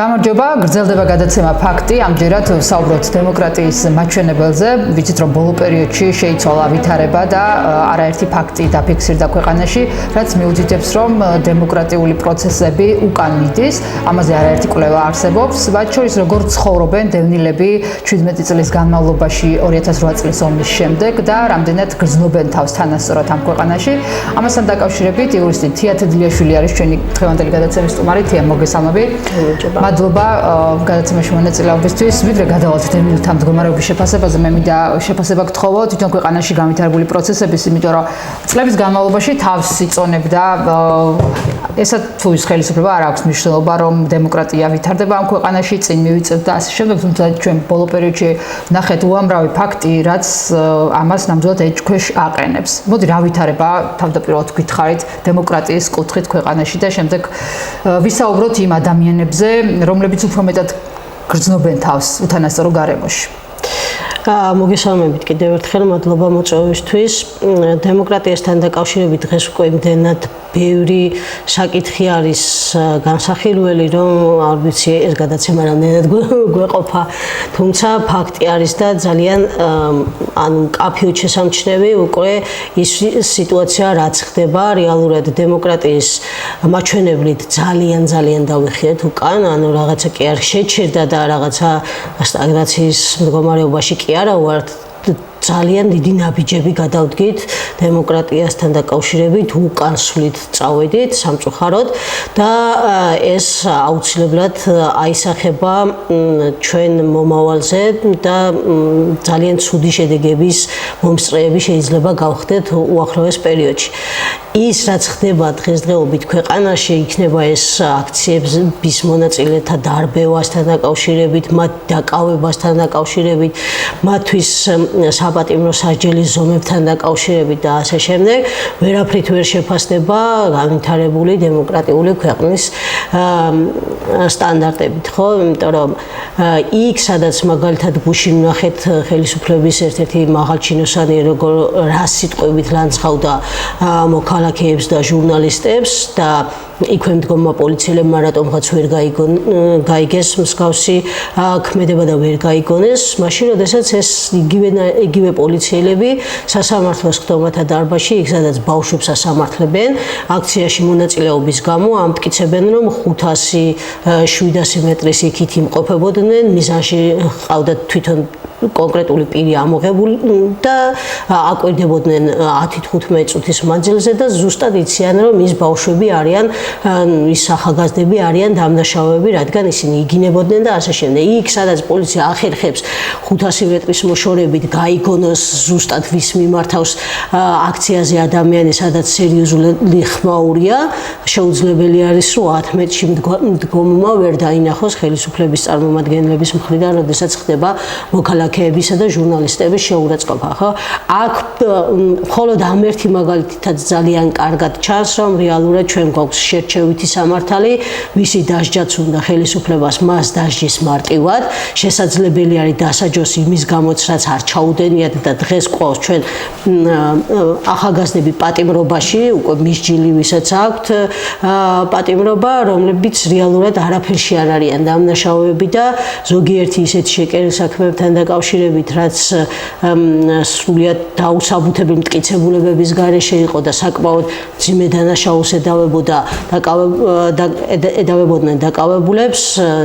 გამარჯობა, გრძელდება გადაცემა ფაქტი, ამჯერად საუბრობთ დემოკრატიის მაჩვენებელზე, ვიცით რომ ბოლო პერიოდში შეიცვალა ვითარება და არაერთი ფაქტი დაფიქსირდა ქვეყანაში, რაც მიუთითებს რომ დემოკრატიული პროცესები უკან მიდის, ამაზე არაერთი კვლევა არსებობს, მათ შორის როგორ ცხოვრობენ დევნილები 17 წლის განმავლობაში 2008 წლის ომის შემდეგ და რამდენად გრძნობენ თავს თანასწორად ამ ქვეყანაში. ამასთან დაკავშირებით იურისტი თია თედლიაშვილი არის ჩვენი დღევანდელი გადაცემის სტუმარი. თია, მოგესალმები. მადლობა გადაცემაში მონაწილეობისთვის. ვიდრე გადავალთ დევნილთა მდგომარეობის შეფასებაზე, მე მინდა შეფასება გთხოვო თვითონ ქვეყანაში განვითარებული პროცესების, იმიტომ რომ წლების განმავლობაში თავს იწონებდა ესა თუ ის ხელისუფლება არ აქვს მნიშვნელობა, რომ დემოკრატია ვითარდება ამ ქვეყანაში, წინ მივიწევთ და ასე შემდეგ, თუმცა ჩვენ ბოლო პერიოდში ნახეთ უამრავი ფაქტი, რაც ამას ნამდვილად ეჭქვეშ აყენებს. მოდი რა ვითარება თავდაპირველად გითხარით დემოკრატიის კუთხით ქვეყანაში და შემდეგ ვისაუბროთ იმ ადამიანებზე, რომლებიც უფრო მეტად გრძნობენ თავს უთანასწორო გარემოში. მოგესალმებით კიდევ ერთხელ, მადლობა მოწვევისთვის. დემოკრატიასთან დაკავშირებით დღეს უკვე იმდენად ბევრი საკითხი არის განსახილველი, რომ არ ვიცი ეს გადაცემა რამდენად გვეყოფა, თუმცა ფაქტი არის და ძალიან მკაფიოდ შესამჩნევი უკვე ის სიტუაცია, რაც ხდება რეალურად დემოკრატიის მაჩვენებლით ძალიან დავიხიეთ უკან, ანუ რაღაცა კი არ შეჩერდა და რაღაცა სტაგნაციის მდგომარეობაში კი არა ვართ. ძალიან დიდი ნაბიჯები გადავდგით დემოკრატიასთან დაკავშირებით, უკან სულით წავედით სამწუხაროდ და ეს აუცილებლად აისახება ჩვენ მომავალზე და ძალიან ცუდი შედეგების მომსწრეები შეიძლება გავხდეთ უახლოეს პერიოდში. ის რაც ხდება დღესდღეობით ქვეყანაში, იქნება ეს აქციების მონაწილეთა დარბევასთან დაკავშირებით, მათ დაკავებასთან დაკავშირებით, მათთვის საპატიმრო სასჯელის ზომებთან დაკავშირებით და ასე შემდეგ, ვერაფრით ვერ შეფასდება განვითარებული დემოკრატიული ქვეყნის სტანდარტებით, ხო? იმიტომ რომ იქ, სადაც მაგალითად გუშინ ვნახეთ ხელისუფლების ერთ-ერთი მაღალჩინოსანი, როგორ რა სიტყვებით ლანძღავდა მოქალაქეებს და ჟურნალისტებს და იქვე მდგომმა პოლიციელებმა რატომღაც ვერ გაიგეს მსგავსი ქმედება და ვერ გაიგონეს, მაშინ როდესაც ეს იგივე პოლიციელები სასამართლოს ხდომათა დარბაზში, იქ სადაც ბავშვებს ასამართლებენ, აქციაში მონაწილეობის გამო ამტკიცებენ, რომ 500-700 მეტრის იქით იმყოფებოდნენ, მიზანში ყავდათ თვითონ კონკრეტული პირი ამოღებული და აკვირდებოდნენ 10-15 წუთის მანძილზე და ზუსტად იციან, რომ ის ბავშვები არიან, ის ახალგაზრდები არიან დამნაშავეები, რადგან ისინი იგინებოდნენ და ასე შემდეგ. იქ, სადაც პოლიცია ახერხებს 500 მეტრის მოშორებით გაიგონოს ზუსტად ვის მიმართავს აქციაზე ადამიანი, სადაც სერიოზული ხმაურია, შეუძლებელი არის, რომ 10 მეტრში მდგომმა ვერ დაინახოს ხელისუფლების წარმომადგენლების მხრიდან, როდესაც ხდება მოქალაქეებისა და ჟურნალისტების შეურაცხყოფა, ხო? აქ მხოლოდ ამ ერთი მაგალითითაც ძალიან კარგად ჩანს, რომ რეალურად ჩვენ გვაქვს შერჩევითი სამართალი, ვისი დასჯაც უნდა ხელისუფლებას მას დასჯის მარტივად, შესაძლებელი არის დასაჯოს იმის გამოც, რაც არ ჩაუდენიათ და დღეს ყავს ჩვენ ახალგაზრდები პატიმრობაში, უკვე მისჯილი ვისაც აქვთ პატიმრობა, რომლებიც რეალურად არაფერში არ არიან დამნაშავეები და ზოგიერთი ისეთი შეკერილ საქმეებთან დაკავშირებით, რაც სრულიად დაუსაბუთებელი მტკიცებულებების გარეშე იყო და საკმაოდ მძიმე დანაშაულს ედავებოდნენ დაკავებულებს,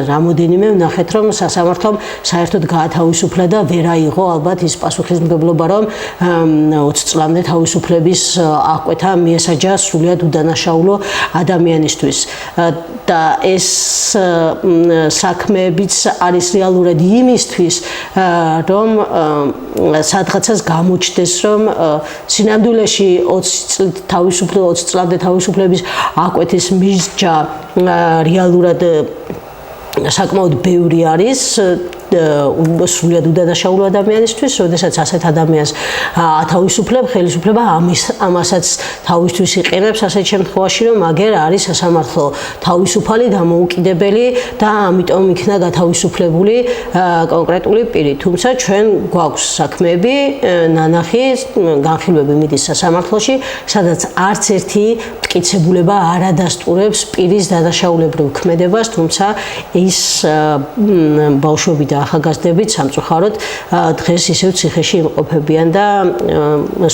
რამოდენიმე ვნახეთ, რომ სასამართლომ საერთოდ გაათავისუფლა და ვერ აიღო ალბათ ის პასუხისმგებლობა, რომ 20 წლამდე თავისუფლების აღკვეთა მიესაჯა სრულიად უდანაშაულო ადამიანისთვის. და ეს საქმეებიც არის რეალურად იმისთვის, რომ სადღაცას გამოჩნდეს, რომ სინამდვილეში 20 წლამდე თავისუფლების აღკვეთის მისჯა რეალურად საკმაოდ ბევრი არის სრულიად უდანაშაულო ადამიანისთვის, როდესაც ასეთ ადამიანს ათავისუფლებ, ხელისუფლება ამასაც თავისთვის იყენებს ასეთ შემთხვევაში, რომ აგერ არის სასამართლო თავისუფალი, დამოუკიდებელი და ამიტომ იქნა გათავისუფლებული კონკრეტული პირი. თუმცა ჩვენ გვაქვს საქმეები, ნანახი, განხილვები მიდის სასამართლოში, სადაც არც ერთი მტკიცებულება არ ადასტურებს პირის დანაშაულებრივ ქმედებას, თუმცა ის ბავშვები და ახალგაზრდები სამწუხაროდ დღეს ისევ ციხეში იმყოფებიან და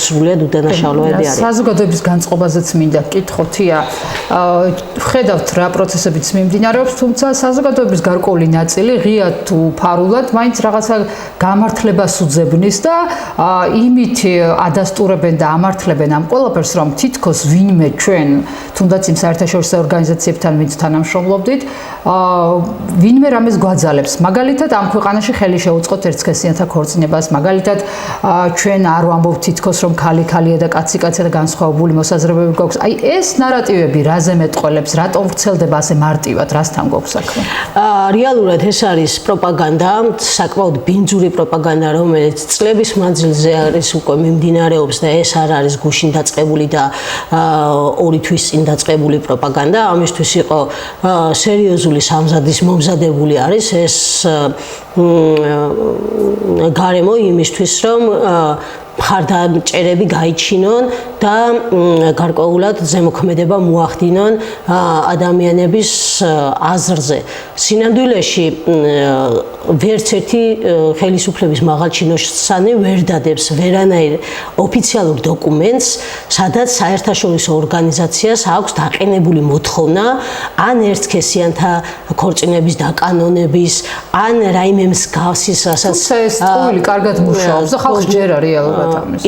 სრულიად უდანაშაულოები არიან. საზოგადოების განწყობაზეც მინდა ვკითხო, თია, ვხედავთ რა პროცესებიც მიმდინარეობს, თუმცა საზოგადოების გარკვეული ნაწილი ღიად თუ ფარულად მაინც რაღაცა გამართლებას უძებნის და იმით ადასტურებენ და ამართლებენ ამ ყველაფერს, რომ თითქოს ვინმე ჩვენ, თუნდაც იმ საერთაშორისო ორგანიზაციებთან ვინც თანამშრომლობდით, ვინმე რამეს გვაძალებს. მაგალითად, ამ ქვეყანაში ხელი შეუწყოთ ერთსქესიანთა ქორწინებას, მაგალითად, ჩვენ არ ვამბობთ თითქოს რომ ქალი-ქალია და კაცი-კაცია და განსხვავებული მოსაზრებები გვაქვს. აი ეს ნარატივები რაზე მეტყველებს, რატომ ვრცელდება ასე მარტივად, რასთან გვაქვს საქმე? რეალურად ეს არის პროპაგანდა, საკმაოდ ბინძური პროპაგანდა, რომელიც წლების მანძილზე არის უკვე მიმდინარეობს და ეს არ არის გუშინ დაწყებული და 2 თვის წინ დაწყებული პროპაგანდა. ამისთვის იყო სერიოზული სამზადის მომზადებული არის ეს გარემო იმისთვის, რომ მხარდამჭერები გაიჩინონ და გარკვეულად ზემოქმედება მოახდინონ ადამიანების აზრზე. სინამდვილეში ვერც ერთი ხელისუფლების მაღალჩინოსანი ვერ დადებს ვერანაირ ოფიციალურ დოკუმენტს, სადაც საერთაშორისო ორგანიზაციას აქვს დაყენებული მოთხოვნა ან ერთსქესიანთა ქორწინების დაკანონების, ან რაიმე მსგავსის, რასაც ეს ტყუილი კარგად მუშაობს და ხალხს ჯერა რეალურად.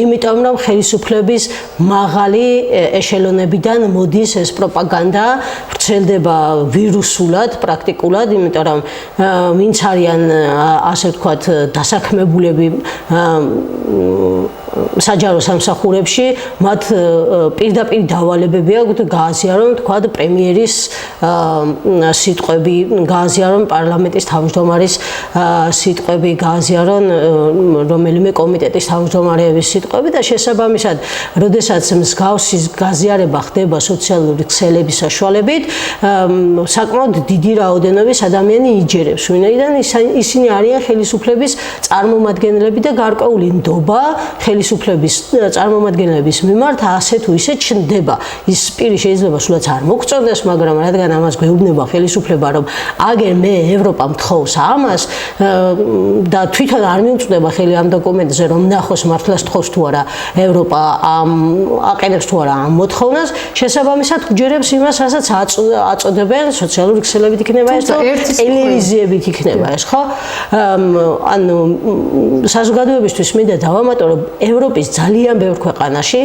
იმიტომ რომ ხელისუფლების მაღალი ეშელონებიდან მოდის ეს პროპაგანდა, ვრცელდება ვირუსულად, პრაქტიკულად, იმიტომ რომ ვინც არიან ასე ვთქვათ დასაქმებულები საჯარო სამსახურებში, მათ პირდაპირ დავალებები აქვთ გააზიარონ, თქვათ, პრემიერის სიტყვები, გააზიარონ პარლამენტის თავმჯდომარის სიტყვები, გააზიარონ რომელიმე კომიტეტის თავმჯდომარეების სიტყვები და შესაბამისად, როდესაც მსგავსი გაზიარება ხდება სოციალური ქსელების საშუალებით, საკმაოდ დიდი რაოდენობის ადამიანი იჯერებს, ვინაიდან ისინი არიან ხელისუფლების წარმომადგენლები და გარკვეული ნდობა ხელისუფლების წარმომადგენლების მიმართ ასე თუ ისე ჩნდება. ის პირი შეიძლება სულაც არ მოგწონდეს, მაგრამ რადგან ამას გვეუბნება ხელისუფლება, რომ აგერ მე ევროპა მთხოვს ამას და თვითონ არ მიუწვდება ხელი ამ დოკუმენტზე, რომ ნახოს მართლაც თხოვს თუ არა ევროპა აყენებს თუ არა ამ მოთხოვნას, შესაბამისად უჯერებს იმას, რასაც აწოდებენ სოციალური ქსელებით იქნება ეს და ტელევიზიებით იქნება ეს, ხო? ანუ საზოგადოებისთვის მინდა დავამატო, რომ ევროპის ძალიან ბევრ ქვეყანაში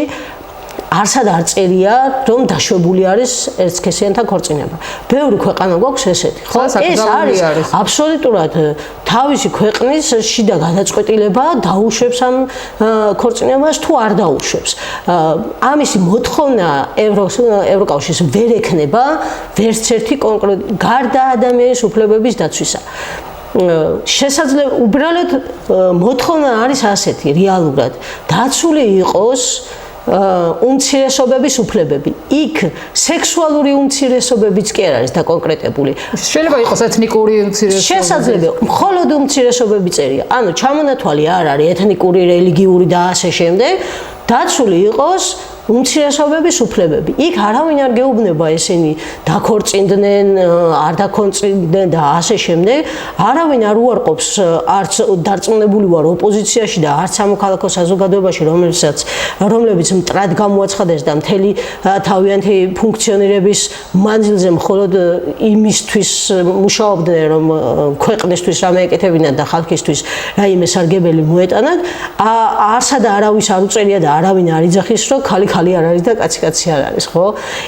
არსად არ წერია, რომ დაშვებული არის ერთსქესიანთა ქორწინება. ბევრი ქვეყანა გვაქვს ესეთი, ხო? ეს არის აბსოლუტურად თავისი ქვეყნის შიდა გადაწყვეტილება, დაუშვებს ამ ქორწინებას თუ არ დაუშვებს. ამისი მოთხოვნა ევროკავშირის ვერ ექნება ვერც ერთი კონკრეტული გარდა ადამიანის უფლებების დაცვისა. შესაძლოა უბრალოდ მოთხოვნა არის ასეთი რეალურად დაცული იყოს უმცირესობების უფლებები. იქ სექსუალური უმცირესობებიც კი არ არის დაკონკრეტებული. შეიძლება იყოს ეთნიკური უმცირესობები. შესაძლოა მხოლოდ უმცირესობები წერია. ანუ ჩამონათვალი არ არის ეთნიკური, რელიგიური და ასე შემდეგ. დაცული იყოს უმცირესობების უფლებები. იქ არავინ არ გეუბნება ესენი დაქორწინდნენ, არ დაქორწინდნენ და ასე შემდეგ. არავინ არ უარყოფს, არც დარწმუნებული ვარ ოპოზიციაში და არც სამოქალაქო საზოგადოებაში, რომლებიც მტრად გამოაცხადეს და მთელი თავიანთი ფუნქციონირების მანძილზე მხოლოდ იმისთვის მუშაობდნენ, რომ ქვეყნისთვის რამე ეკეთებინათ და ხალხისთვის რაიმე სარგებელი მოეტანათ. არსად არავის არ უწერია და არავინ არ იძახის, რომ ხალი ხალი არ არის და კაცი არ არის, ხო?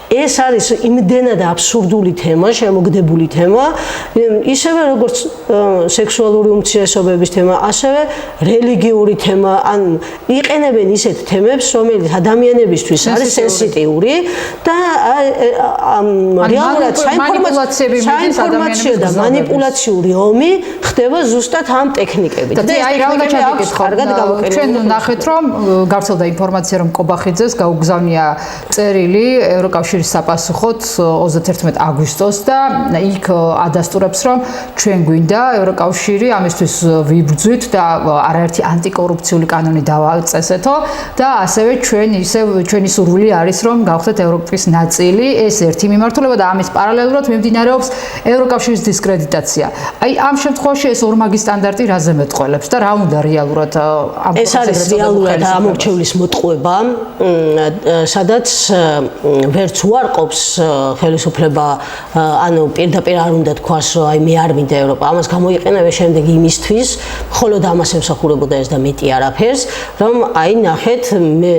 ეს არის იმდენად აბსურდული თემა, შემოგდებული თემა, ისევე როგორც სექსუალური უმცირესობების თემა, ასევე რელიგიური თემა, ან იყენებენ ისეთ თემებს, რომელიც ადამიანებისთვის არის სენსიტიური და რეალურად საინფორმაციო და მანიპულაციური ომი ხდება ზუსტად ამ ტექნიკებით. და აი რაოდენად კარგად გავაკეთეთ. ჩვენ ნახეთ, რომ გავრცელდა ინფორმაცია, რომ კობახიძეს გაუგზავნია წერილი ევროკავშირის საპასუხოდ 31 აგვისტოს და იქ ადასტურებს, რომ ჩვენ გვინდა ევროკავშირი ამისთვის ვიბრძვით და არაერთი ანტიკორუფციული კანონი დავაწესეთო და ასევე ჩვენი სურვილი არის, რომ გავხდეთ ევროპის ნაწილი. ეს ერთი მიმართულება და ამის პარალელურად მიმდინარეობს ევროკავშირის დისკრედიტაცია. აი ამ შემთხვევაში ეს ორმაგი სტანდარტი რაზე მეტყველებს და რა უნდა რეალურად ამ ეს არის რეალურად ამორჩევლის მოტყუება, სადაც ვერც უარყოფს ხელისუფლება, ანუ პირდაპირ არ უნდა თქვას, რომ აი მე არ მინდა ევროპა. ამას გამოიყენებენ შემდეგ იმისთვის, მხოლოდ ამას ემსახურებოდა ეს და მეტი არაფერს, რომ აი ნახეთ, მე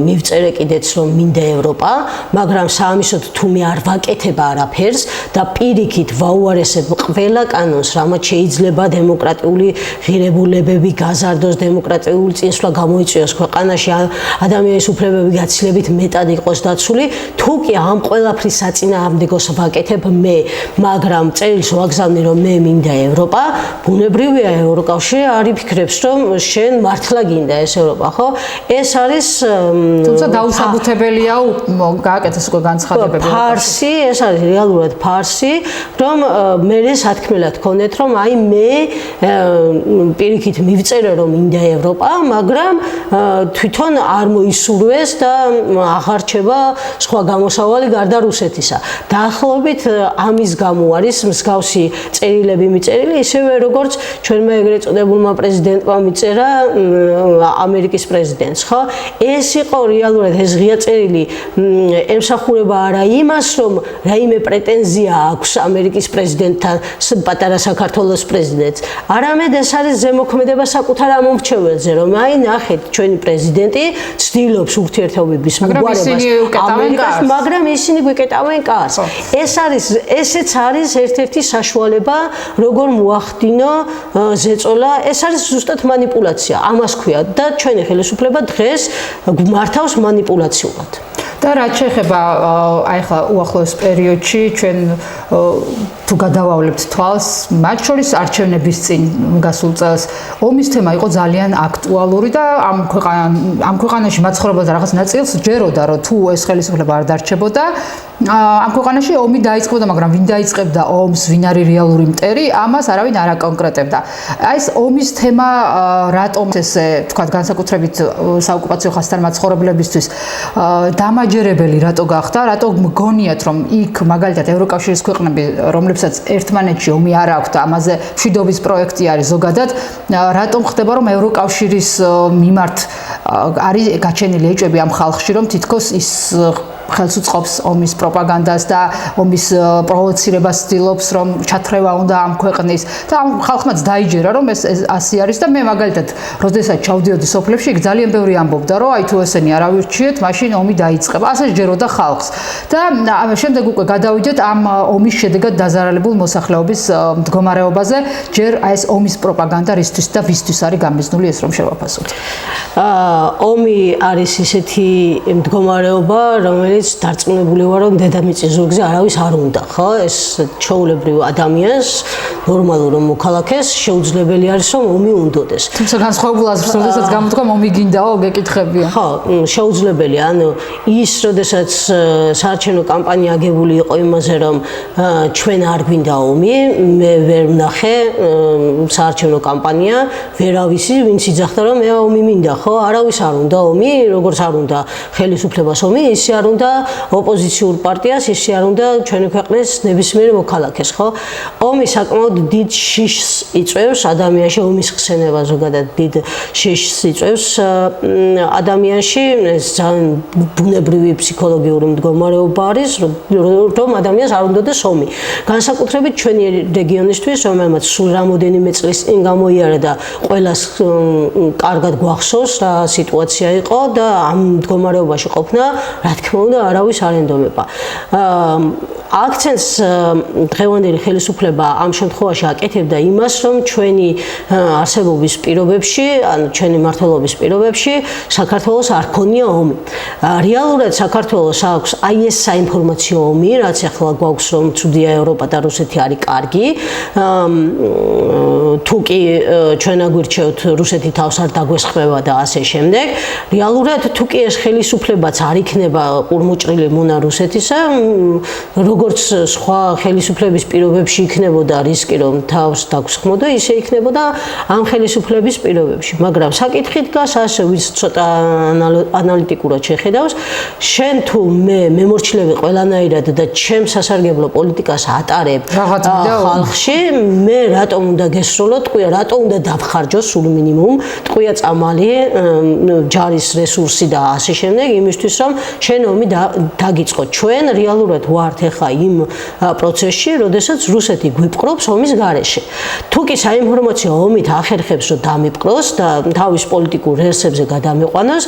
მივწერე კიდეც რომ მინდა ევროპა, მაგრამ საამისოდ თუ მე არ ვაკეთებ არაფერს და პირიქით ვაუარესებ ყველა კანონს, რამაც შეიძლება დემოკრატიული ღირებულებები გაზარდოს, დემოკრატიული წინსვლა გამოიწვიოს ქვეყანაში, ადამიანის უფლებები გაცილებით მეტად იყოს დაცული, თუ კი ამ ყველაფრის საწინააღმდეგოს ვაკეთებ მე, მაგრამ წერილს ვაგზავნე რომ მე მინდა ევროპა, ბუნებრივია ევროკავშირი არ იფიქრებს რომ შენ მართლა გინდა ეს ევროპა, ხო? ეს არის თუმცა დაუსაბუთებელია გააკეთეს უკვე განცხადებები. ფარსი, ეს არის რეალურად ფარსი, რომ მე სათქმელად გქონდეთ, რომ აი მე პირიქით მივწერე რომ მინდა ევროპა, მაგრამ თვითონ არ მოისურვეს და აღარჩება სხვა გამოსავალი გარდა რუსეთისა. დაახლოებით ამის გამო არის მსგავსი წერილები მიწერილი, ისევე როგორც ჩვენმა ეგრეთ წოდებულმა პრეზიდენტმა მიწერა ამერიკის პრეზიდენტს, ხო? ეს იყო რეალურად ეს ღია წერილი ემსახურება არა იმას, რომ რაიმე პრეტენზია აქვს ამერიკის პრეზიდენტთან პატარა საქართველოს პრეზიდენტს, არამედ ეს არის ზემოქმედება საკუთარ ამომრჩეველზე, რომ აი ნახეთ, ჩვენი პრეზიდენტი ცდილობს ურთიერთობების მოგვარებას ამერიკას, მაგრამ ისინი გვიკეტავენ კარს. ესეც არის ერთ-ერთი საშუალება, როგორ მოახდინო ზეწოლა, ეს არის ზუსტად მანიპულაცია, ამას ქვია და ჩვენი ხელისუფლება დღეს გვმართავს მანიპულაციულად. და რაც შეეხება აი ხა უახლოეს პერიოდში ჩვენ თუ გადავავლებთ თვალს, მათ შორის არჩევნების წინ გასულ წელს ომის თემა იყო ძალიან აქტუალური და ამ ქვეყანაში მაცხოვრებელთა რაღაც ნაწილს ჯეროდა, რომ თუ ეს ხელისუფლება არ დარჩებოდა, ამ ქვეყანაში ომი დაიწყებოდა, მაგრამ ვინ დაიწყებდა ომს, ვინ არის რეალური მტერი, ამას არავინ არ აკონკრეტებდა. აი ეს ომის თემა რატომ ესე თქვა განსაკუთრებით საოკუპაციო ხასთან მაცხოვრებლებისთვის დამაჯერებელი რატო გახდა, რატო მგონიათ რომ იქ მაგალითად ევროკავშირის ქვეყნები, რომლებსაც ერთმანეთში ომი არ აქვს და ამაზე მშვიდობის პროექტი არის ზოგადად, რატომ ხდება რომ ევროკავშირის მიმართ არის გაჩენილი ეჭვები ამ ხალხში, რომ თითქოს ის ხელს უწყობს ომის პროპაგანდას და ომის პროვოცირებას ცდილობს, რომ ჩათრევა უნდა ამ ქვეყნის და ამ ხალხმაც დაიჯერა, რომ ეს ასე არის და მე მაგალითად, როდესაც ჩავდიოდი სოფლებში, იქ ძალიან ბევრი ამბობდა, რომ აი თუ ესენი არ ავირჩიეთ, მაშინ ომი დაიწყება. ასე ჯეროდა ხალხს. და შემდეგ უკვე გადავიდეთ ამ ომის შედეგად დაზარალებულ მოსახლეობის მდგომარეობაზე, ჯერ აი ეს ომის პროპაგანდა რისთვის და ვისთვის არის გამიზნული, ეს რომ შევაფასოთ. ომი არის ისეთი მდგომარეობა, რომელიც დარწმუნებული ვარ, რომ დედამიწის ზურგზე არავის არ უნდა, ხო? ეს ჩვეულებრივ ადამიანს, ნორმალურ მოქალაქეს შეუძლებელი არის, რომ ომი უნდოდეს. თუმცა განსხვავებულ აზრს, როდესაც გამოთქვა ომი გინდაო, გეკითხებია. ხო, შეუძლებელია, ანუ ის, როდესაც საარჩევნო კამპანია აგებული იყო იმაზე, რომ ჩვენ არ გვინდა ომი, მე ვერ ვნახე საარჩევნო კამპანია, ვერავისი, ვინც იძახდა, რომ მე ომი მინდა, ხო? არავის არ უნდა ომი, როგორც არ უნდა ხელისუფლებას ომი, ისე არ უნდა უნდა ოპოზიციურ პარტიას, ისე არ უნდა ჩვენი ქვეყნის ნებისმიერ მოქალაქეს, ხო? ომი საკმაოდ დიდ შიშს იწვევს ადამიანში, ომის ხსენება ზოგადად დიდ შიშს იწვევს ადამიანში, ეს ძალიან ბუნებრივი ფსიქოლოგიური მდგომარეობა არის, რომ ადამიანს არ უნდადეს ომი. განსაკუთრებით ჩვენი რეგიონისთვის, რომელმაც სულ რამოდენიმე წლის წინ გამოიარა და ყველას კარგად გვახსოვს რა სიტუაცია იყო და ამ მდგომარეობაში ყოფნა, რა თქმა უნდა, არავის არ ენდომება. აქცენტს დღევანდელი ხელისუფლება ამ შემთხვევაში აკეთებდა იმას, რომ ჩვენი არსებობის პირობებში, ანუ ჩვენი მმართველობის პირობებში საქართველოს არ ქონია ომი. რეალურად საქართველოს აქვს აი ეს საინფორმაციო ომი, რაც ახლა გვაქვს, რომ ცუდია ევროპა და რუსეთი არის კარგი. თუ კი ჩვენ აგვირჩევთ რუსეთი თავს არ დაგვესხმება და ასე შემდეგ. რეალურად თუ კი ეს ხელისუფლებაც არ იქნება ყურმუჭრილი მონა რუსეთისა, როგორც სხვა ხელისუფლების პირობებში იქნებოდა რისკი, რომ თავს დაგვსხმოდა, ისე იქნებოდა ამ ხელისუფლების პირობებში. მაგრამ საკითხი დგას ასე, ვინც ცოტა ანალიტიკურად შეხედავს, შენ თუ მე მემორჩილები ყველანაირად და ჩემს სასარგებლო პოლიტიკას ატარებ ხალხში, მე რატომ უნდა გესროლო, ტყვია, რატომ უნდა დავხარჯო სულ მინიმუმ, ტყვია წამალი, ჯარის რესურსი და ასე შემდეგ, იმისთვის რომ შენ ომი დაგიწყო. ჩვენ რეალურად ვართ ახლა იმ პროცესში, როდესაც რუსეთი გვიპყრობს ომის გარეშე. თუ კი საინფორმაციო ომით ახერხებს, რომ დამიპყროს და თავის პოლიტიკურ რესურსებზე გადამიყვანოს,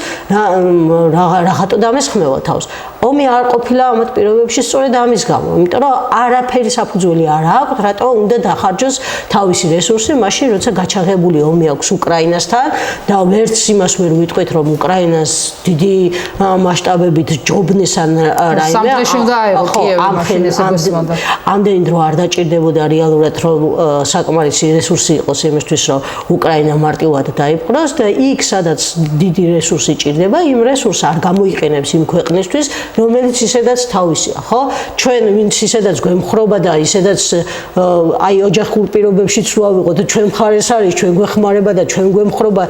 რაღაცა დამესხმევა თავს. ომი არ ყოფილა ამათ პირობებში სწორედ ამის გამო, იმიტომ რომ არაფერი საფუძველი არ აქვს, რატო უნდა დახარჯოს თავისი რესურსი, მაშინ როცა გაჩაღებული ომი აქვს უკრაინასთან და ვერც იმას ვერ ვიტყვით, რომ უკრაინას დიდი მასშტაბებით ჯობნეს ან რაიმე ამდენი დრო არ დაჭირდებოდა რეალურად, რომ საკმარისი რესურსი იყოს იმისთვის, რომ უკრაინა მარტივად დაიპყროს და იქ, სადაც დიდი რესურსი ჭირდება, იმ რესურსს არ გამოიყენებს იმ ქვეყნისთვის, რომელიც ისედაც თავისია, ხო? ჩვენ ვინც ისედაც გვემხრობა და ისედაც აი ოჯახურ პირობებშიც რო ავიღოთ, ჩვენ მხარეს არის, ჩვენ გვეხმარება და ჩვენ გვემხრობა,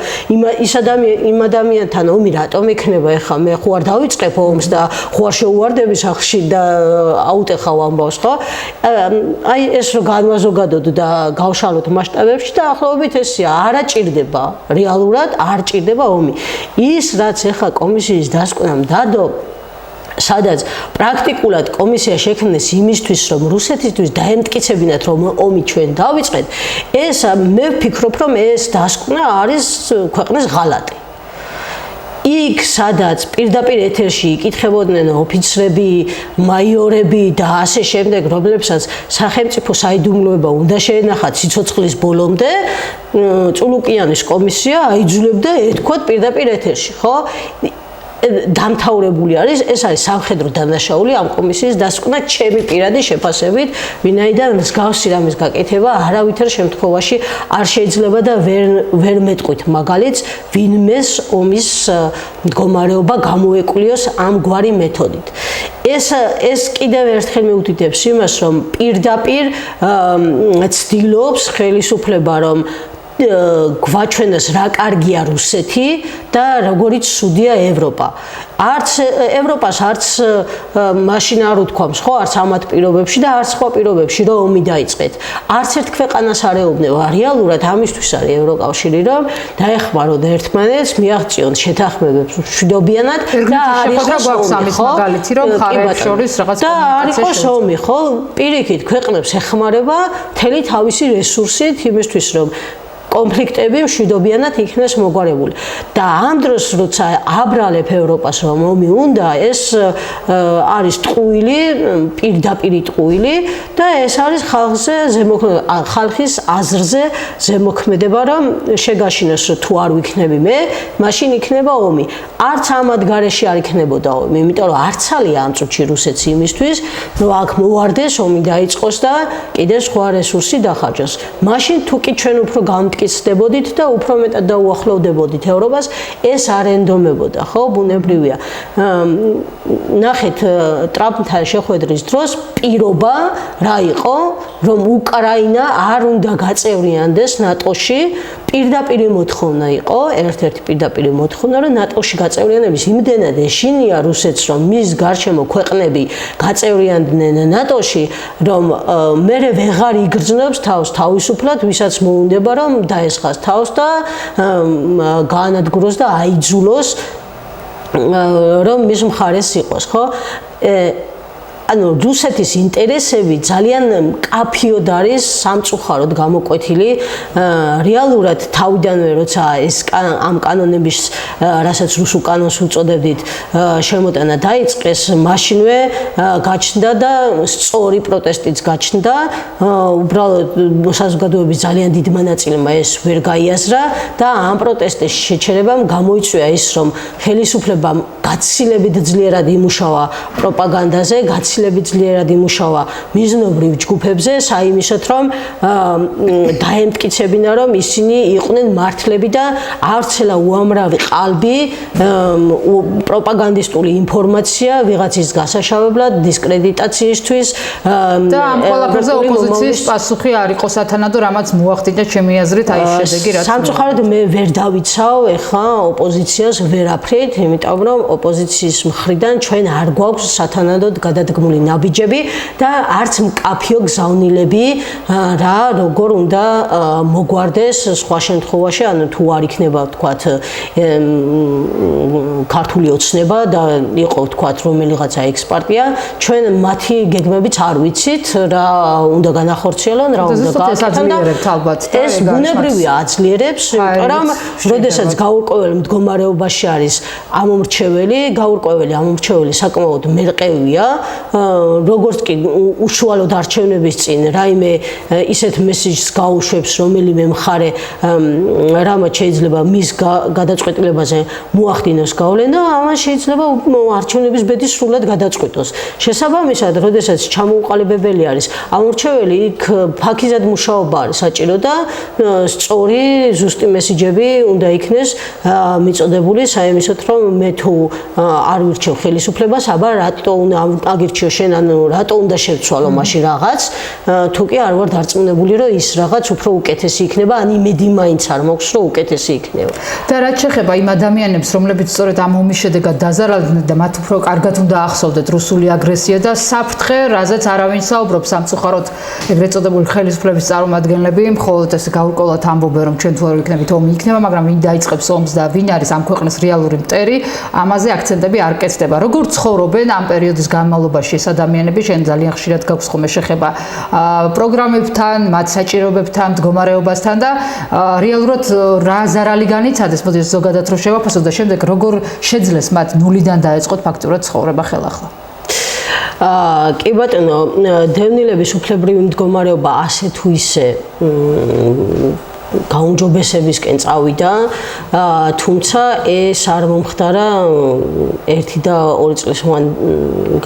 იმ ადამიანთან ომი რატომ იქნება? ეხლა მე ხო არ დავიწყებ ომს და ხო არ შეუვარდები სახლში და აუტეხავ ამბავს, ხო? აი ეს რო განვაზოგადოთ და გავშალოთ მასშტაბებში და ახლობით ესია, არა ჭირდება, რეალურად არ ჭირდება ომი. ის რაც ეხლა კომისიის დასკვნამ დადო, სადაც პრაქტიკულად კომისია შექმნეს იმისთვის, რომ რუსეთისთვის დაემტკიცებინათ, რომ ომი ჩვენ დავიწყეთ, ეს მე ვფიქრობ, რომ ეს დასკვნა არის ქვეყნის ღალატი. იქ, სადაც პირდაპირ ეთერში იკითხებოდნენ ოფიცრები, მაიორები და ასე შემდეგ, რომლებსაც სახელმწიფო საიდუმლოება უნდა შეენახათ სიცოცხლის ბოლომდე, წულუკიანის კომისია აიძულებდა ეთქვათ პირდაპირ ეთერში, ხო? დამთავრებული არის, ეს არის სამხედრო დანაშაული ამ კომისიის დასკვნა ჩემი პირადი შეფასებით, ვინაიდან მსგავსი რამის გაკეთება არავითარ შემთხვევაში არ შეიძლება და ვერ მეტყვით მაგალითს, ვინმეს ომის მდგომარეობა გამოეკვლიოს ამგვარი მეთოდით. ეს კიდევ ერთხელ მეუთითებს იმას, რომ პირდაპირ ცდილობს ხელისუფლება, რომ გვაჩვენოს რა კარგია რუსეთი და როგორიც ცუდია ევროპა. არც ევროპას არც მაშინ არ უთქვამს, ხო, არც ამათ პირობებში და არც სხვა პირობებში რომ ომი დაიწყეთ. არც ერთ ქვეყანას არ ეუბნება. რეალურად ამისთვის არის ევროკავშირი, რომ დაეხმაროთ ერთმანეთს, მიაღწიონ შეთანხმებებს მშვიდობიანად და არ იყოს ომი, ხო? მაგალითი რომ ხარებს შორის რაღაც და არ იყოს ომი, ხო? პირიქით ქვეყნებს ეხმარება მთელი თავისი რესურსით იმისთვის, რომ კონფლიქტები მშვიდობიანად იქნეს მოგვარებული. და ამ დროს, როცა აბრალებ ევროპას, რომ ომი უნდა, ეს არის ტყუილი, პირდაპირი ტყუილი და ეს არის ხალხის აზრზე ზემოქმედება, რომ შეგაშინოს, რომ თუ არ ვიქნები მე, მაშინ იქნება ომი. არც ამად გარეშე არ იქნებოდა ომი, იმიტომ რომ არცალია ამ წუთში რუსეთს იმისთვის, რომ აქ მოვარდეს, ომი დაიწყოს და კიდევ სხვა რესურსი დახარჯოს. მაშინ თუ კი ჩვენ უფრო გამტკიცდებოდით და უფრო მეტად დაუახლოვდებოდით ევროპას, ეს არ ენდომებოდა, ხო, ბუნებრივია. ნახეთ, ტრამპთან შეხვედრის დროს პირობა რა იყო, რომ უკრაინა არ უნდა გაწევრიანდეს ნატოში პირდაპირ მოთხოვნა იყო, ერთ-ერთი პირდაპირ მოთხოვნა, რომ ნატოში გაწევრიანების იმდენად ეშინია რუსეთს, რომ მის გარშემო ქვეყნები გაწევრიანდნენ ნატოში, რომ მერე ვეღარ იგრძნობს თავს თავისუფლად, ვისაც მოუნდება, რომ დაესხას თავს და გაანადგუროს და აიძულოს, რომ მის მხარეს იყოს, ხო? ანუ რუსეთის ინტერესები ძალიან მკაფიოდ არის სამწუხაროდ გამოკვეთილი. რეალურად თავიდანვე როცა ეს ამ კანონების, რასაც რუსულ კანონს უწოდებდით, შემოტანა დაიწყეს, მაშინვე გაჩნდა და სწორი პროტესტიც გაჩნდა. უბრალოდ საზოგადოების ძალიან დიდ მონაწილემა ეს ვერ გაიაზრა და ამ პროტესტის შეჩერებამ გამოიწვია ის, რომ ხელისუფლებამ გაცილებით ძლიერად იმუშავა პროპაგანდაზე, გაცილებით ძლიერად იმუშავა მიზნობრივ ჯგუფებზე, საიმისოთ, რომ დაემტკიცებინა, რომ ისინი იყვნენ მართლები და არცელა უამრავი ყალბი პროპაგანდისტული ინფორმაცია ვიღაცის გასაშავებლად, დისკრედიტაციისთვის და ამ ყველაფერზე ოპოზიციის პასუხი არ იყო სათანადო, რამაც მოახდინა ჩემი აზრით აი შედეგი, რაც სამწუხაროდ მე ვერ დავიცავ ეხლა ოპოზიციას ვერაფრით, იმიტომ რომ ოპოზიციის მხრიდან ჩვენ არ გვაქვს სათანადოდ გადადგმული ნაბიჯები და არც მკაფიო გზავნილები რა როგორ უნდა მოგვარდეს სხვა შემთხვევაში, ანუ თუ არ იქნება ვთქვათ ქართული ოცნება და იყო ვთქვათ რომელიღაცა ექსპარტია, ჩვენ მათი გეგმებიც არ ვიცით, რა უნდა განახორციელონ, რა უნდა გააკეთონ და ეს ბუნებრივი აძლიერებს, მაგრამ როდესაც გაურკვეველ მდგომარეობაში არის ამომრჩეველი, ამომრჩეველი საკმაოდ მერყევია, როგორც კი უშუალოდ არჩევნების წინ რაიმე ისეთ მესიჯს გაუშვებს რომელიმე მხარე, რამაც შეიძლება მის გადაწყვეტილებაზე მოახდინოს გავლენა, ამას შეიძლება არჩევნების ბედი სრულად გადაწყვეტოს. შესაბამისად, როდესაც ჩამოუყალიბებელი არის ამომრჩეველი, იქ ფაქიზად მუშაობა არის საჭირო და სწორი, ზუსტი მესიჯები უნდა იქნეს მიწოდებული, საიმისოთ, რომ მე თუ არ ვირჩევ ხელისუფლებას, აბა რატო უნდა აგირჩიო შენ, ანუ რატო უნდა შევცვალო მაშინ რაღაც, თუ კი არ ვარ დარწმუნებული, რომ ის რაღაც უფრო უკეთესი იქნება, ან იმედი მაინც არ მაქვს, რომ უკეთესი იქნება. და რაც შეეხება იმ ადამიანებს, რომლებიც სწორედ ამ ომის შედეგად დაზარალდნენ და მათ უფრო კარგად უნდა ახსოვდეთ რუსული აგრესია და საფრთხე, რაზეც არავინ საუბრობს, სამწუხაროდ ეგრეთ წოდებული ხელისუფლების წარმომადგენლები, მხოლოდ ეს გაურკვევლად ამბობენ, რომ ჩვენ თუ არ ვიქნებით ომი იქნება, მაგრამ ვინ დაიწყებს ომს და ვინ არის ამ ქვეყნის რეალური მტერი, ამაზე აქცენტები არ კეთდება. როგორ ცხოვრობენ ამ პერიოდის განმავლობაში ეს ადამიანები, შენ ძალიან ხშირად გაქვს ხოლმე შეხება პროგრამებთან, მათ საჭიროებებთან, მდგომარეობასთან და რეალურად რა ზარალი განიცადეს, მოდი ზოგადად რო შევაფასოთ და შემდეგ როგორ შეძლეს მათ ნულიდან დაეწყოთ ფაქტურად ცხოვრება ხელახლა. კი ბატონო, დევნილების უფლებრივი მდგომარეობა ასე თუ ისე გაუმჯობესებისკენ წავიდა, თუმცა ეს არ მომხდარა 1 და 2 წლის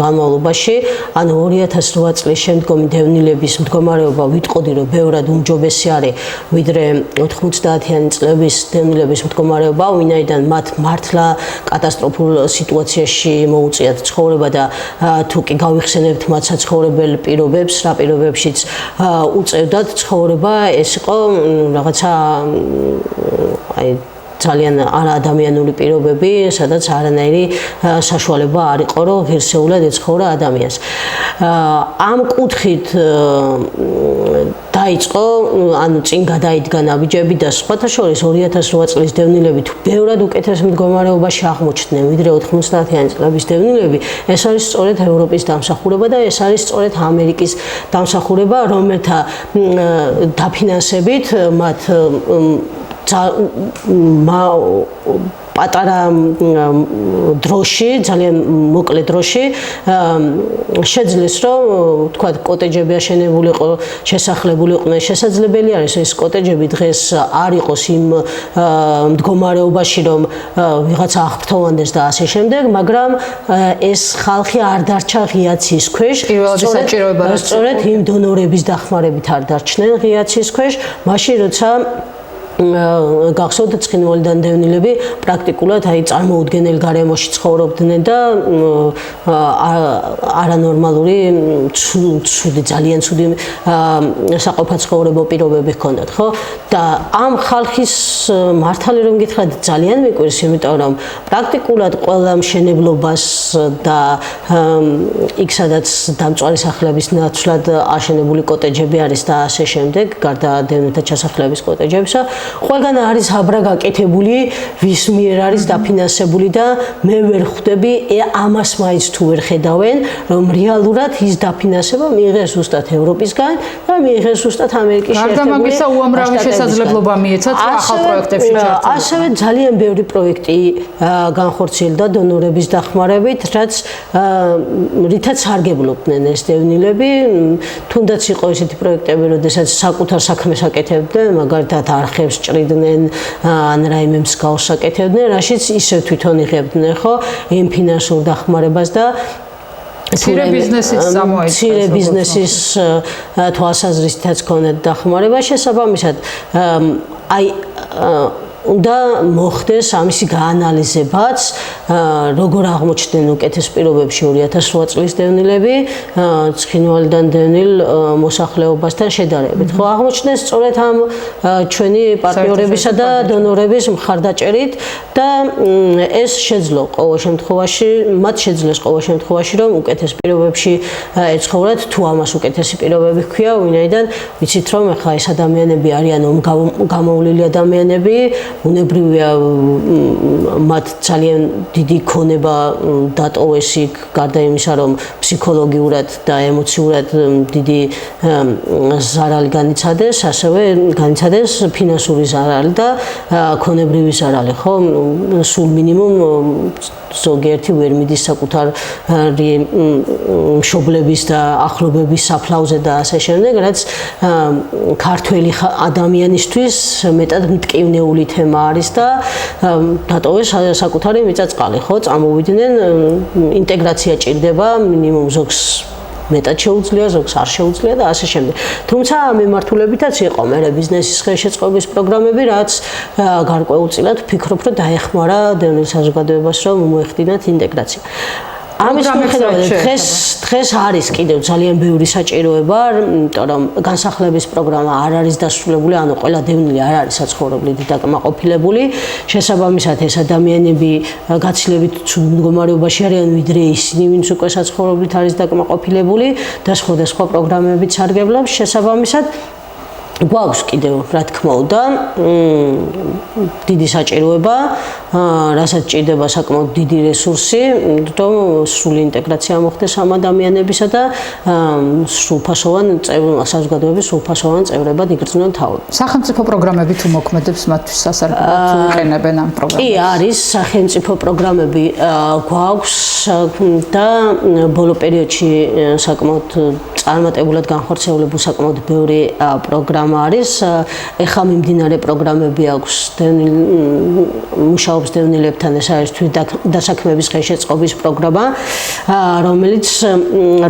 განმავლობაში, ანუ 2008 წლის შემდგომი დევნილების მდგომარეობა ვიტყოდი, რომ ბევრად უმჯობესი არის, ვიდრე 90-იანი წლების დევნილების მდგომარეობა, ვინაიდან მათ მართლა კატასტროფულ სიტუაციაში მოუწიათ ცხოვრება და თუ კი გავიხსენებთ მათ საცხოვრებელ პირობებს, რა პირობებშიც უწევდათ ცხოვრება, ეს იყო აი ძალიან არაადამიანური პირობები, სადაც არანაირი საშუალება არ იყო, რომ ღირსეულად ეცხოვრა ადამიანს. ამ კუთხით დაიწყო, ანუ წინ გადაიდგა ნაბიჯები და სხვათა შორის 2008 წლის დევნილები თუ ბევრად უკეთეს მდგომარეობაში აღმოჩნდნენ, ვიდრე 90-იანი წლების დევნილები, ეს არის სწორედ ევროპის დამსახურება და ეს არის სწორედ ამერიკის დამსახურება, რომელთა დაფინანსებით მათ პატარა დროში, ძალიან მოკლე დროში შეძლეს, რომ თქვათ კოტეჯები აშენებულიყო, შესახლებულიყო, შესაძლებელი არის ეს კოტეჯები დღეს არ იყოს იმ მდგომარეობაში, რომ ვიღაცა აღფრთოვანდეს და ასე შემდეგ, მაგრამ ეს ხალხი არ დარჩა ღია ცის ქვეშ, სწორედ იმ დონორების დახმარებით არ დარჩნენ ღია ცის ქვეშ, მაშინ როცა გახსოვთ ცხინვალიდან დევნილები პრაქტიკულად წარმოუდგენელ გარემოში ცხოვრობდნენ და არანორმალური ცუდი ძალიან ცუდი საყოფაცხოვრებო პირობები ჰქონდათ, ხო? და ამ ხალხის მართალი რომ გითხრათ ძალიან მიკვირს, იმიტომ რომ პრაქტიკულად ყველა მშენებლობას და იქ სადაც დამწვარი სახლების ნაცვლად აშენებული კოტეჯები არის და ასე შემდეგ, გარდა დევნილთა ჩასახლების კოტეჯებისა, ყველგან არის აბრა გაკეთებული, ვის მიერ არის დაფინანსებული და მე ვერ ხვდები ამას მაინც თუ ვერ ხედავენ, რომ რეალურად ის დაფინანსება მიიღეს ზუსტად ევროპისგან და მიიღეს ზუსტად ამერიკის შეერთებული გარდა მაგისა უამრავი შესაძლებლობა მიეცათ ახალ პროექტებში ჩართულიყო. ასევე ძალიან ბევრი პროექტი განხორციელდა დონორების დახმარებით, რითაც სარგებლობდნენ ეს დევნილები, თუნდაც იყო ესეთი პროექტები, როდესაც საკუთარ საქმეს აკეთებდნენ, მაგალითად არხებს ჭრიდნენ, ან რაიმე მსგავს აკეთებდნენ, რაშიც ისევ თვითონ იღებდნენ, ხო, იმ ფინანსურ დახმარებას და მცირე ბიზნესის გამოიწვევს. მცირე ბიზნესის თვალსაზრისითაც ქონდათ დახმარება, შესაბამისად, უნდა მოხდეს ამისი გაანალიზებაც, როგორ აღმოჩნდნენ უკეთეს პირობებში 2008 წლის დევნილები ცხინვალიდან დევნილ მოსახლეობასთან შედარებით. ხო, აღმოჩნდნენ სწორედ ამ ჩვენი პარტნიორებისა და დონორების მხარდაჭერით და ეს შეძლო ყოველ შემთხვევაში, მათ შეძლეს ყოველ შემთხვევაში, რომ უკეთეს პირობებში ეცხოვრათ, თუ ამას უკეთესი პირობები ჰქვია, ვინაიდან ვიცით, რომ ახლა ეს ადამიანები არიან გამოვლილი ადამიანები, უნებრივია მათ ძალიან დიდი ქონება დატოვეს იქ, გარდა იმისა, რომ ფსიქოლოგიურად და ემოციურად დიდი ზარალი განიცადეს, ასევე განიცადეს ფინანსური ზარალი და ქონებრივი ზარალი, ხო? სულ მინიმუმ ზოგიერთი ვერ მიდის საკუთარი მშობლების და ახლობების საფლავზე და ასე შემდეგ, რაც ქართველი ადამიანისთვის მეტად მტკივნეული თემა არის და დატოვეს საკუთარი მიწა-წყალი, ხო, წამოვიდნენ, ინტეგრაცია ჭირდება, მინიმუმ ზოგს მეტად შეუძლია, ზოგს არ შეუძლია და ასე შემდეგ. თუმცა ამ მიმართულებითაც იყო მე ბიზნესის ხელშეწყობის პროგრამები, რაც გარკვეულწილად ვფიქრობ, რომ დაეხმარა დევნილ საზოგადოებას, რომ მოეხდინათ ინტეგრაცია. ამის მიხედვით დღეს არის კიდევ ძალიან ბევრი საჭიროება, იმიტომ რომ განსახლების პროგრამა არ არის დასრულებული, ანუ ყველა დევნილი არ არის საცხოვრებლად დაკმაყოფილებული. შესაბამისად, ეს ადამიანები გაცილებით ცუდ მდგომარეობაში არიან, ვიდრე ისინი, ვინც უკვე საცხოვრებლად არის დაკმაყოფილებული და სხვადასხვა პროგრამებით სარგებლობს. შესაბამისად, გვაქვს კიდევ, რა თქმა უნდა, დიდი საჭიროება, რასაც ჭირდება საკმაოდ დიდი რესურსი, რომ სრული ინტეგრაცია მოხდეს ამ ადამიანებისა და სრულფასოვან საზოგადოების სრულფასოვან წევრებად იგრძნონ თავი. სახელმწიფო პროგრამები თუ მოქმედებს მათთვის სასარგებლოდ თუ იყენებენ ამ პროგრამებს? კი, არის სახელმწიფო პროგრამები გვაქვს და ბოლო პერიოდში საკმაოდ წარმატებულად განხორციელებული საკმაოდ ბევრი პროგრამა არის. ეხლა მიმდინარე პროგრამები აქვს მუშაობს დევნილებთან, ეს არის დასაქმების ხელშეწყობის პროგრამა,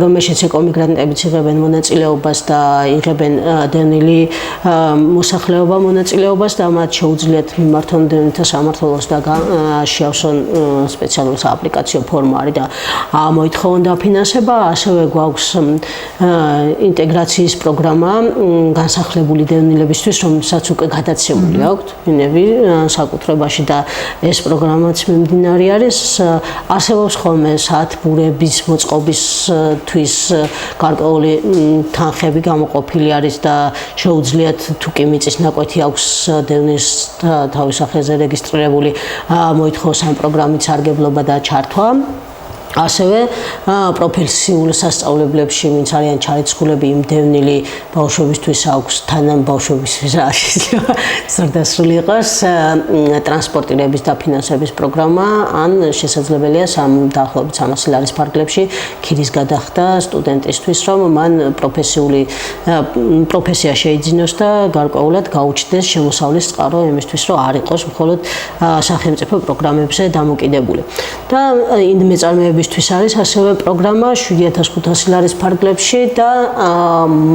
რომელშიც ეკომიგრანტებიც იღებენ მონაწილეობას და იღებენ დევნილი მოსახლეობა მონაწილეობას და მათ შეუძლიათ მიმართონ დევნილთა სამმართველოს და შეავსონ სპეციალური სააპლიკაციო ფორმულარი და მოითხოვონ დაფინანსება. ასევე გვაქვს ინტეგრაციის პროგრამა განსახლებული დევნილებისთვის, რომელსაც უკვე გადაცემული აქვთ ბინები საკუთრებაში და ეს პროგრამაც მიმდინარე არის. არსებობს ხოლმე საათბურების მოწყობისთვის გარკვეული თანხები გამოყოფილი არის და შეუძლიათ თუ კი მიწის ნაკვეთი აქვს დევნილს თავის სახელზე რეგისტრირებული, მოითხოვოს ამ პროგრამით სარგებლობა და ჩართვა. ასევე პროფესიულ სასწავლებლებში, ვინც არიან ჩარიცხულები, იმ დევნილი ბავშვებისთვის აქვს თანამ ბავშვებისთვის რა შეიძლება ზრდასრული იყოს ტრანსპორტირების დაფინანსების პროგრამა, ან შესაძლებელია დაახლოებით 300 ლარის ფარგლებში ქირის გადახდა სტუდენტისთვის, რომ მან პროფესია შეიძინოს და გარკვეულად გაუჩნდეს შემოსავლის წყარო იმისთვის, რომ არ იყოს მხოლოდ სახელმწიფო პროგრამებზე დამოკიდებული. და მეწარმეების დევნილებისთვის არის ასევე პროგრამა 7500 ლარის ფარგლებში და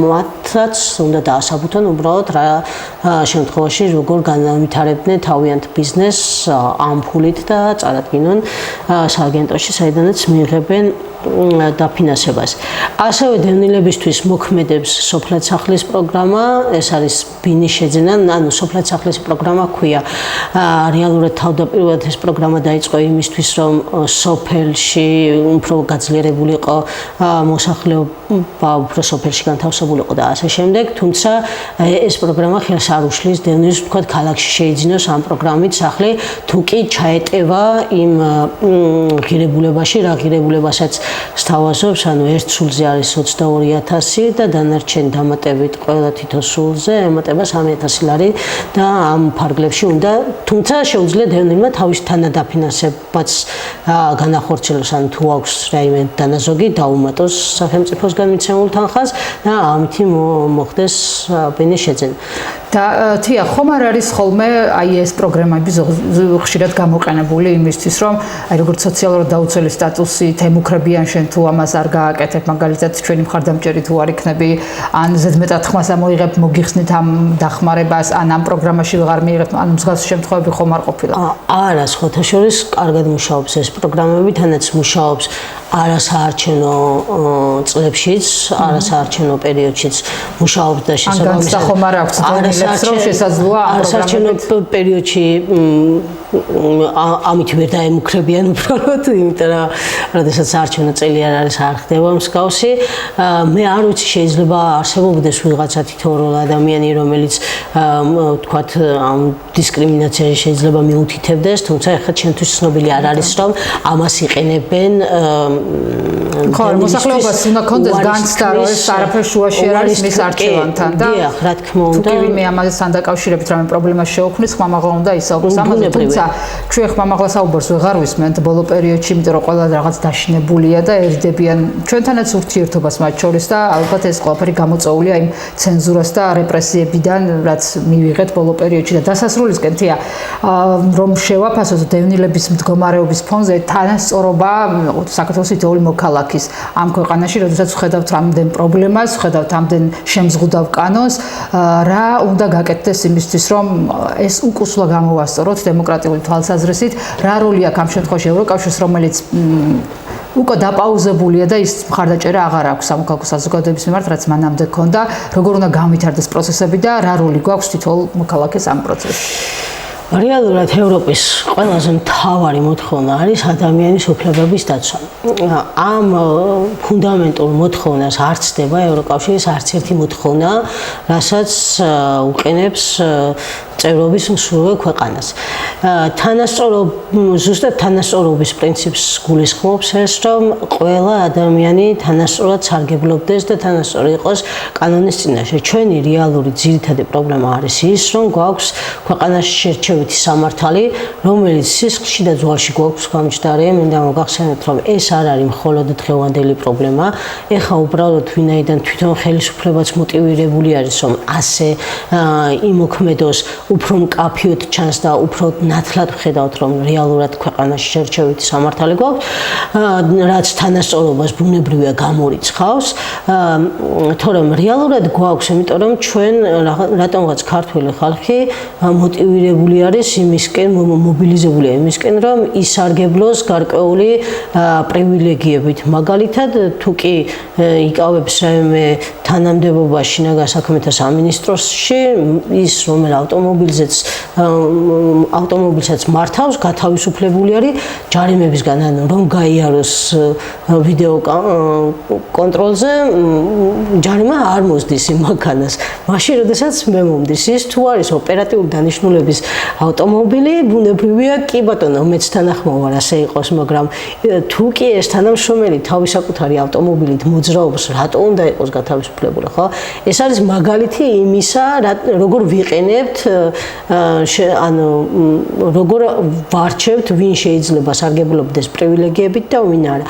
მათაც უნდა დაასაბუთონ უბრალოდ რა შემთხვევაში როგორ განავითარებდნენ თავიანთ ბიზნესს ამ ფულით და წარადგინონ სააგენტოში, საიდანაც მიიღებენ დაფინანსებას. ასევე დევნილებისთვის მოქმედებს სოფლად-სახლის პროგრამა, ეს არის ბინის შეძენა, ანუ სოფლად-სახლის პროგრამა ქვია. რეალურად თავდაპირველად ეს პროგრამა დაიწყო იმისთვის, რომ სოფელში უფრო გაძლიერებული იყო მოსახლეობა, უფრო სოფელში განთავსებულიყო და ასე შემდეგ, თუმცა ეს პროგრამა ხელს არ უშლის დევნილებს, ვთქვათ, ქალაქში შეიძინოს ამ პროგრამით სახლი, თუ კი ჩაეტევა იმ ღირებულებაში, რა ღირებულებასაც სთავაზობს, ანუ ერთ სულზე არის 22,000 და დანარჩენ დამატებით ყველა თითო სულზე ემატება 3,000 ლარი და ამ ფარგლებში უნდა, თუმცა შეუძლია დევნილმა თავის თანადაფინანსებაც განახორციელოს, ანუ თუ აქვს რაიმე დანაზოგი, დაუმატოს სახელმწიფოსგან მიცემულ თანხას და ამით მოხდეს ბინის შეძენა. და თია, ხომ არ არის ხოლმე აი ეს პროგრამები ხშირად გამოყენებული იმისთვის, რომ აი როგორც სოციალურად დაუცველი სტატუსით ემუქრებიან შენ თუ ამას არ გააკეთებ, მაგალითად ჩვენი მხარდამჭერი თუ არ იქნები, ან ზედმეტად ხმას ამოიღებ, მოგიხსნით ამ დახმარებას, ან ამ პროგრამაში ვეღარ მიიღებთ, ან მსგავსი შემთხვევები ხომ არ ყოფილა? არა, სხვათა შორის კარგად მუშაობს ეს პროგრამები, თანაც მუშაობს არასაარჩევნო წლებშიც, არასაარჩევნო პერიოდშიც მუშაობს და შესაბამისად ხომ არ აქვს დევნილებს, რომ შესაძლოა ამ არასაარჩევნო პერიოდში ამით ვერ დაემუქრებიან უბრალოდ, იმიტომ რომ როდესაც საარჩევნო წელი არ არის, არ ხდება მსგავსი. მე არ ვიცი, შეიძლება არსებობდეს ვიღაცა თითოეულ ადამიანი, რომელიც ვთქვათ, ამ დისკრიმინაციაში შეიძლება მიუთითებდეს, თუმცა ახლა ჩემთვის ცნობილი არ არის, რომ ამას იყენებენ ხო, მოსახლეობას უნდა კონდეს განცდა, რომ ეს არაფერ შუაში არ არის მის არჩევანთან და დიახ, რა თქმა უნდა. თუ ვინმე ამასთან დაკავშირებით რამე პრობლემა შეუქმნის, ხმამაღლა უნდა ისაუბროს ამაზე, თუმცა ჩვენ ხმამაღლა საუბარს ვეღარ ვისმენთ ბოლო პერიოდში, იმიტომ რომ ყველა რაღაც დაშინებულია და ერიდებიან ჩვენთანაც ურთიერთობას მათ შორის და ალბათ ეს ყველაფერი გამოწვეულია იმ ცენზურას და რეპრესიებიდან, რაც მივიღეთ ბოლო პერიოდში და დასასრულისკენ თია, რომ შევაფასოთ დევნილების მდგომარეობის ფონზე თანასწორობა საქართველოს იდეური მოქალაქის ამ ქვეყანაში, როდესაც ვხედავთ რამდენ პრობლემას, ვხედავთ ამდენ შემზღუდავ კანონს, რა უნდა გაკეთდეს იმისთვის, რომ ეს უკუსლა გამოვასწოროთ დემოკრატიული თვალსაზრისით, რა როლი აქვს ამ შემთხვევაში ევროკავშირს, რომელიც უკვე დაპაუზებულია და ის მხარდაჭერა აღარ აქვს სამოქალაქო საზოგადოების მიმართ, რაც მანამდე ჰქონდა, როგორ უნდა განვითარდეს პროცესები და რა როლი გვაქვს თითოეულ მოქალაქეს ამ პროცესში. რეალურად ევროპის ყველაზე მთავარი მოთხოვნა არის ადამიანის უფლებების დაცვა. ამ ფუნდამენტურ მოთხოვნას არ ცდება ევროკავშირის არც ერთი მოთხოვნა, რასაც უყენებს წევრობის მსურველ ქვეყანას. ზუსტად თანასწორობის პრინციპს გულისხმობს ეს, რომ ყველა ადამიანი თანასწორად სარგებლობდეს და თანასწორი იყოს კანონის წინაშე. ჩვენი რეალური ძირითადი პრობლემა არის ის, რომ გვაქვს ქვეყანაში შერჩევითი სამართალი, რომელიც სისხლში და ძვალში გვაქვს გამჯდარი. მინდა მოგახსენოთ, რომ ეს არ არის მხოლოდ დღევანდელი პრობლემა. ეხლა უბრალოდ ვინაიდან თვითონ ხელისუფლებაც მოტივირებული არის, რომ ასე იმოქმედოს, უფრო მკაფიოდ ჩანს და უფრო ნათლად ვხედავთ, რომ რეალურად ქვეყანაში შერჩევითი სამართალი გვაქვს, რაც თანასწორობას ბუნებრივია გამორიცხავს, თორემ რეალურად გვაქვს, იმიტომ რომ ჩვენ რატომღაც ქართული ხალხი მოტივირებული არის იმისკენ, მობილიზებულია იმისკენ, რომ ისარგებლოს გარკვეული პრივილეგიებით. მაგალითად, თუ კი იკავებს რაიმე თანამდებობა შინაგან საქმეთა სამინისტროში, ის რომელ ავტომობილსაც მართავს, გათავისუფლებული არის ჯარიმებისგან, ანუ რომ გაიაროს ვიდეო კონტროლზე, ჯარიმა არ მოსდის იმ მანქანას. მაშინ, როდესაც მე მომდის, ის თუ არის ოპერატიული დანიშნულების ავტომობილი, ბუნებრივია, კი ბატონო, მეც თანახმოვარ, ასე იყოს, მაგრამ თუ კი ეს თანამშრომელი თავის საკუთარი ავტომობილით მოძრაობს, რატო უნდა იყოს გათავისუფლებული, ხო? ეს არის მაგალითი იმისა, როგორ ვიყენებთ, ანუ როგორ ვარჩევთ, ვინ შეიძლება სარგებლობდეს პრივილეგიებით და ვინ არა.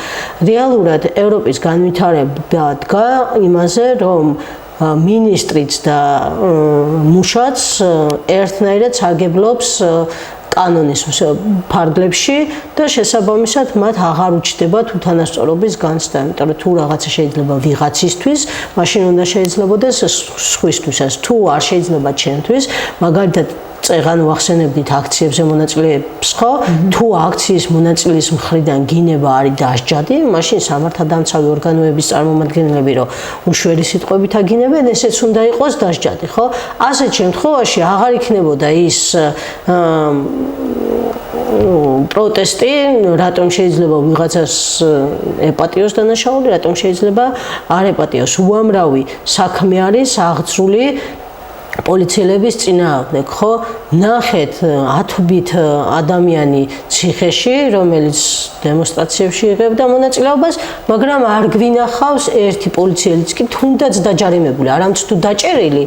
რეალურად ევროპის განვითარება დგა იმაზე, რომ მინისტრიც და მუშაც ერთნაირად სარგებლობს კანონის ფარგლებში და შესაბამისად მათ აღარ უჩნდებათ უთანასწორობის განცდა, იმიტომ რომ თუ რაღაცა შეიძლება ვიღაცისთვის, მაშინ უნდა შეიძლებაოდეს სხვისთვისაც, თუ არ შეიძლება ჩემთვის, მაგალითად წეგან ვახსენებდით აქციებზე მონაწილეებს, ხო? თუ აქციის მონაწილის მხრიდან გინება არის დასჯადი, მაშინ სამართალდამცავი ორგანოების წარმომადგენლები რომ უშველი სიტყვებით აგინებენ, ესეც უნდა იყოს დასჯადი, ხო? ასეთ შემთხვევაში აღარ იქნებოდა ის პროტესტი, რატომ შეიძლება ვიღაცას ეპატიოს დანაშაული, რატომ შეიძლება არ ეპატიოს. უამრავი საქმე არის აღძრული პოლიციელების წინააღმდეგ, ხო? ნახეთ ათობით ადამიანი ციხეში, რომელიც დემონსტრაციებში იღებდა მონაწილეობას, მაგრამ არ გვინახავს ერთი პოლიციელიც კი თუნდაც დაჯარიმებული, არამც თუ დაჭერილი,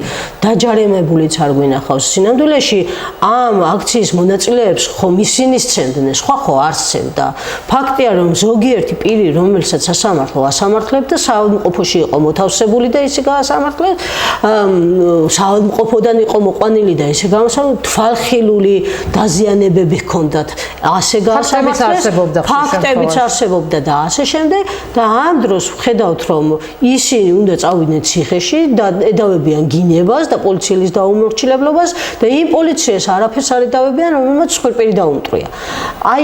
დაჯარიმებულიც არ გვინახავს. სინამდვილეში ამ აქციის მონაწილეებს ხომ ისინი სცემდნენ, სხვა ხო არ სცემდა. ფაქტია, რომ ზოგიერთი პირი, რომელსაც სასამართლო ასამართლებდა, საავადმყოფოში იყო მოთავსებული და ისე გაასამართლეს, საავადმყოფოდან იყო მოყვანილი და ისე გამოსავალი თვალხილული დაზიანებები ჰქონდათ. ასე გაასამართლეს, ფაქტებიც არსებობდა და ასე შემდეგ და ამ დროს ვხედავთ, რომ ისინი უნდა წავიდნენ ციხეში და ედავებიან გინებას და პოლიციის დაუმორჩილებლობას და იმ პოლიციას არაფერს არ ედავებიან, რომელმაც სხვერპერი დაუმტრია. აი,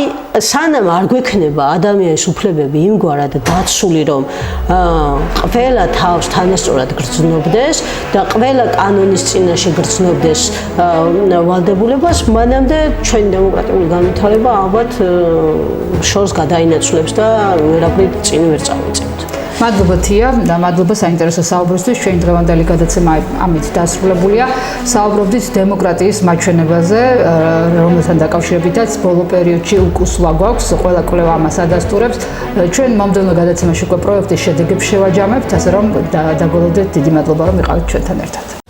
სანამ არ გვექნება ადამიანის უფლებები იმგვარად დაცული, რომ ყველა თავს თანასწორად გრძნობდეს და ყველა კანონის წინაშე გრძნობდეს ვალდებულებას, მანამდე ჩვენი დემოკრატიული განვითარება ალბათ შორს გადაინაცვლებს და ვერაფრით წინ ვერ წავიწევთ. მადლობა თია და მადლობა საინტერესო საუბრისთვის. ჩვენი დღევანდელი გადაცემა ამით დასრულებულია. საუბრობდით დემოკრატიის მაჩვენებაზე, რომელთან დაკავშირებითაც ბოლო პერიოდში უკუსვა გვაქვს, ყველა კვლევა ამას ადასტურებს. ჩვენ მომდევნო გადაცემაში უკვე პროექტის შედეგებს შევაჯამებთ, ასე რომ დაგვალოდეთ. დიდი მადლობა რომ იყავით ჩვენთან ერთად.